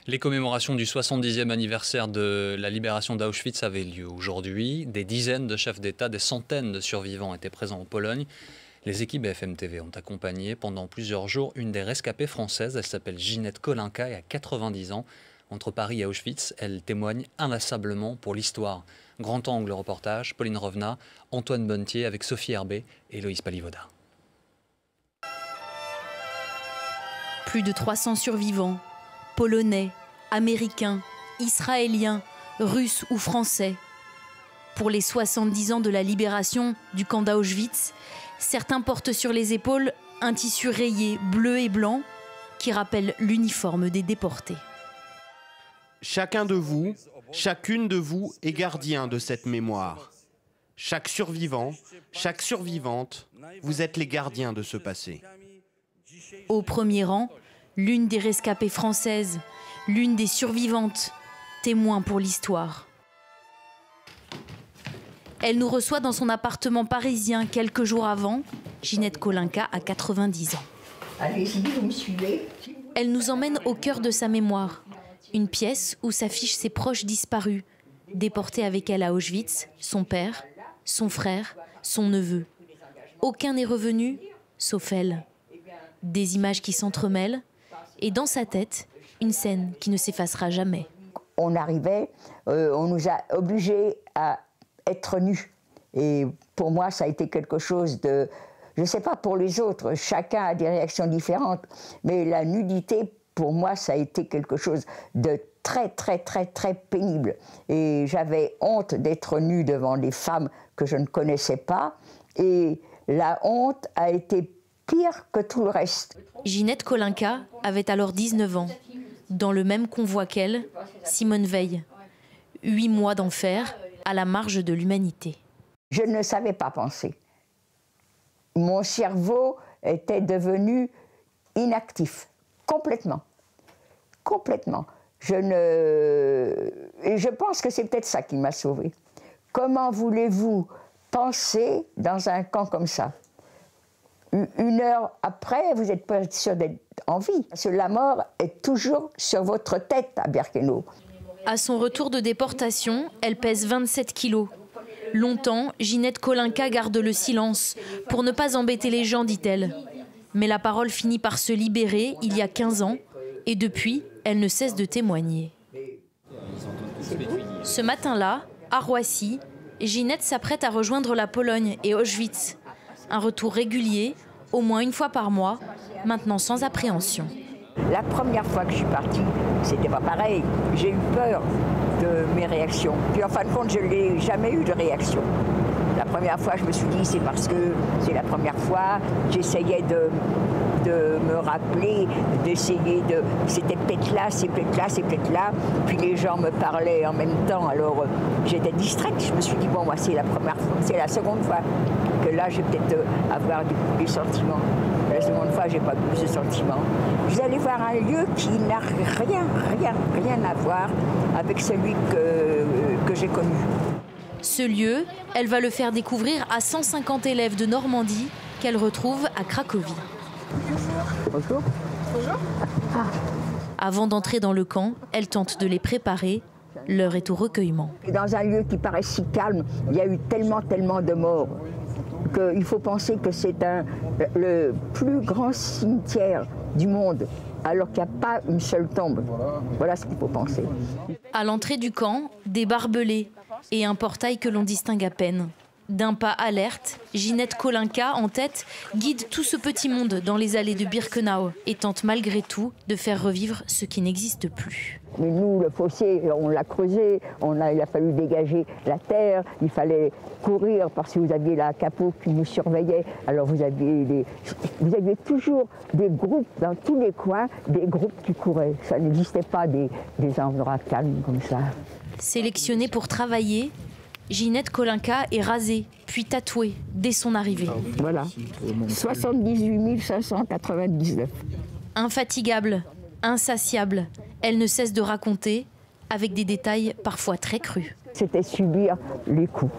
Les commémorations du 70e anniversaire de la libération d'Auschwitz avaient lieu aujourd'hui. Des dizaines de chefs d'État, des centaines de survivants étaient présents en Pologne. Les équipes BFM TV ont accompagné pendant plusieurs jours une des rescapées françaises. Elle s'appelle Ginette Kolinka et a 90 ans. Entre Paris et Auschwitz, elle témoigne inlassablement pour l'histoire. Grand angle reportage, Pauline Rovna, Antoine Bonnetier avec Sophie Herbet et Loïs Palivoda. Plus de 300 survivants, polonais, américains, israéliens, russes ou français. Pour les 70 ans de la libération du camp d'Auschwitz, certains portent sur les épaules un tissu rayé bleu et blanc qui rappelle l'uniforme des déportés. Chacun de vous, chacune de vous est gardien de cette mémoire. Chaque survivant, chaque survivante, vous êtes les gardiens de ce passé. Au premier rang, l'une des rescapées françaises, l'une des survivantes, témoin pour l'histoire. Elle nous reçoit dans son appartement parisien quelques jours avant. Ginette Kolinka a 90 ans. Allez-y, vous me suivez. Elle nous emmène au cœur de sa mémoire. Une pièce où s'affichent ses proches disparus, déportés avec elle à Auschwitz, son père, son frère, son neveu. Aucun n'est revenu, sauf elle. Des images qui s'entremêlent, et dans sa tête, une scène qui ne s'effacera jamais. On arrivait, on nous a obligés à être nus. Et pour moi, ça a été quelque chose de... Je ne sais pas pour les autres, chacun a des réactions différentes, mais la nudité, pour moi, ça a été quelque chose de très, très, très, très pénible. Et j'avais honte d'être nue devant des femmes que je ne connaissais pas. Et la honte a été pire que tout le reste. Ginette Kolinka avait alors 19 ans. Dans le même convoi qu'elle, Simone Veil. 8 mois d'enfer à la marge de l'humanité. Je ne savais pas penser. Mon cerveau était devenu inactif, complètement. Complètement. Et je pense que c'est peut-être ça qui m'a sauvée. Comment voulez-vous penser dans un camp comme ça? Une heure après, vous n'êtes pas sûr d'être en vie. Parce que la mort est toujours sur votre tête à Birkenau. À son retour de déportation, elle pèse 27 kilos. Longtemps, Ginette Kolinka garde le silence pour ne pas embêter les gens, dit-elle. Mais la parole finit par se libérer il y a 15 ans et depuis, elle ne cesse de témoigner. Ce matin-là, à Roissy, Ginette s'apprête à rejoindre la Pologne et Auschwitz. Un retour régulier, au moins une fois par mois, maintenant sans appréhension. La première fois que je suis partie, c'était pas pareil. J'ai eu peur de mes réactions. Puis en fin de compte, je n'ai jamais eu de réaction. La première fois, je me suis dit, c'est parce que c'est la première fois. J'essayais de me rappeler, d'essayer de... C'était peut-être là, c'est peut-être là, c'est peut-être là. Puis les gens me parlaient en même temps, alors j'étais distraite. Je me suis dit, bon, moi, c'est la première fois, c'est la seconde fois que là, je vais peut-être avoir des sentiments. La seconde fois, j'ai pas plus de sentiments. Vous allez voir un lieu qui n'a rien à voir avec celui que j'ai connu. Ce lieu, elle va le faire découvrir à 150 élèves de Normandie qu'elle retrouve à Cracovie. Bonjour. Bonjour. Ah. Avant d'entrer dans le camp, elle tente de les préparer. L'heure est au recueillement. Dans un lieu qui paraît si calme, il y a eu tellement de morts qu'il faut penser que c'est le plus grand cimetière du monde, alors qu'il n'y a pas une seule tombe. Voilà ce qu'il faut penser. À l'entrée du camp, des barbelés et un portail que l'on distingue à peine. D'un pas alerte, Ginette Kolinka, en tête, guide tout ce petit monde dans les allées de Birkenau et tente malgré tout de faire revivre ce qui n'existe plus. Mais nous, le fossé, on l'a creusé, il a fallu dégager la terre, il fallait courir parce que vous aviez la capot qui nous surveillait. Alors vous aviez toujours des groupes dans tous les coins, des groupes qui couraient. Ça n'existait pas des endroits calmes comme ça. Sélectionnée pour travailler, Ginette Kolinka est rasée, puis tatouée dès son arrivée. Voilà, 78 599. Infatigable, insatiable, elle ne cesse de raconter, avec des détails parfois très crus. C'était subir les coups.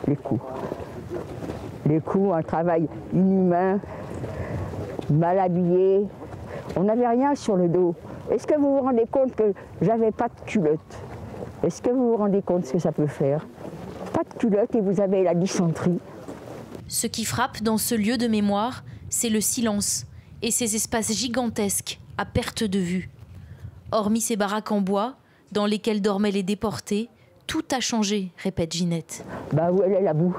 Les coups, un travail inhumain, mal habillé. On n'avait rien sur le dos. Est-ce que vous vous rendez compte que j'avais pas de culotte? Est-ce que vous vous rendez compte ce que ça peut faire? Pas de culotte et vous avez la dysenterie. Ce qui frappe dans ce lieu de mémoire, c'est le silence et ces espaces gigantesques à perte de vue. Hormis ces baraques en bois, dans lesquelles dormaient les déportés, tout a changé, répète Ginette. Bah, où elle est la boue?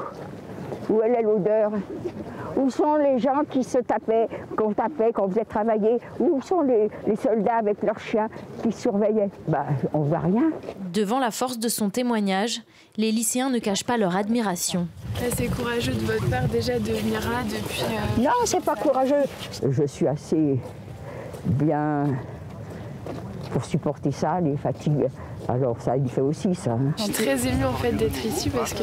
Où elle est l'odeur? Où sont les gens qui se tapaient, qu'on faisait travailler? Où sont les soldats avec leurs chiens qui surveillaient? Bah, on voit rien. Devant la force de son témoignage, les lycéens ne cachent pas leur admiration. C'est courageux de votre part déjà de venir là depuis... Non, c'est pas courageux. Je suis assez bien pour supporter ça, les fatigues. Alors ça il fait aussi ça. Je suis très émue en fait d'être ici parce que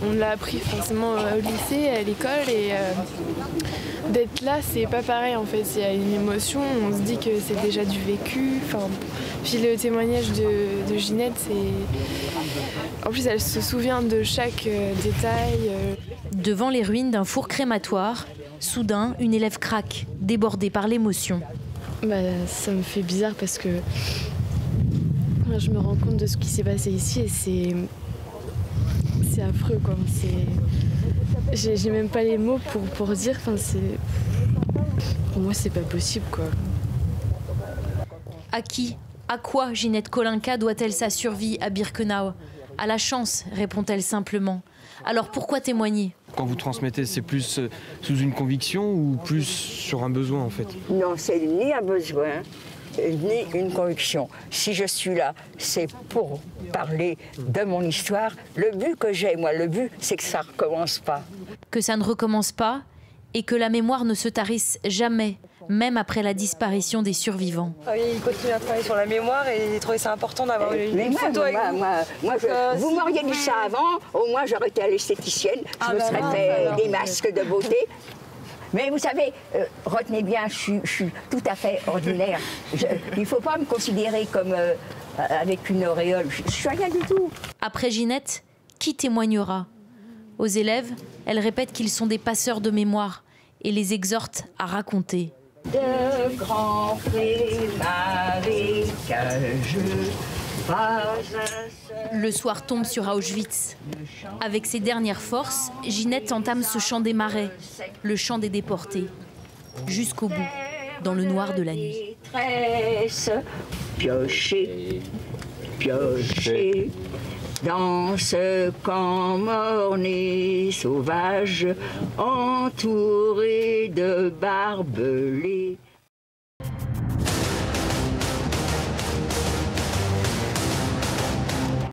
on l'a appris forcément au lycée, à l'école et d'être là c'est pas pareil en fait. Il y a une émotion, on se dit que c'est déjà du vécu. Puis le témoignage de Ginette, en plus elle se souvient de chaque détail. Devant les ruines d'un four crématoire, soudain une élève craque, débordée par l'émotion. Ça me fait bizarre parce que je me rends compte de ce qui s'est passé ici et c'est affreux quoi. J'ai même pas les mots pour dire. Pour moi c'est pas possible quoi. À qui, à quoi Ginette Kolinka doit-elle sa survie à Birkenau? À la chance, répond-elle simplement. Alors pourquoi témoigner? Quand vous transmettez, c'est plus sous une conviction ou plus sur un besoin en fait? Non, c'est ni un besoin, ni une conviction. Si je suis là, c'est pour parler de mon histoire. Le but que j'ai, moi, le but, c'est que ça ne recommence pas. Que ça ne recommence pas et que la mémoire ne se tarisse jamais, même après la disparition des survivants. Il continue à travailler sur la mémoire et il trouvait ça important d'avoir une photo avec vous. Vous m'auriez dit ça avant, au moins j'aurais été à l'esthéticienne, je me serais fait des masques de beauté. Mais vous savez, retenez bien, je suis tout à fait ordinaire. Il ne faut pas me considérer comme avec une auréole. Je ne suis rien du tout. Après Ginette, qui témoignera? Aux élèves, elle répète qu'ils sont des passeurs de mémoire et les exhorte à raconter. De grands faits marécageux, pas un seul... Le soir tombe sur Auschwitz. Avec ses dernières forces, Ginette entame ce chant des marais, le chant des déportés, jusqu'au bout, dans le noir de la nuit. Piocher, piocher, dans ce camp morné sauvage, entouré de barbelés.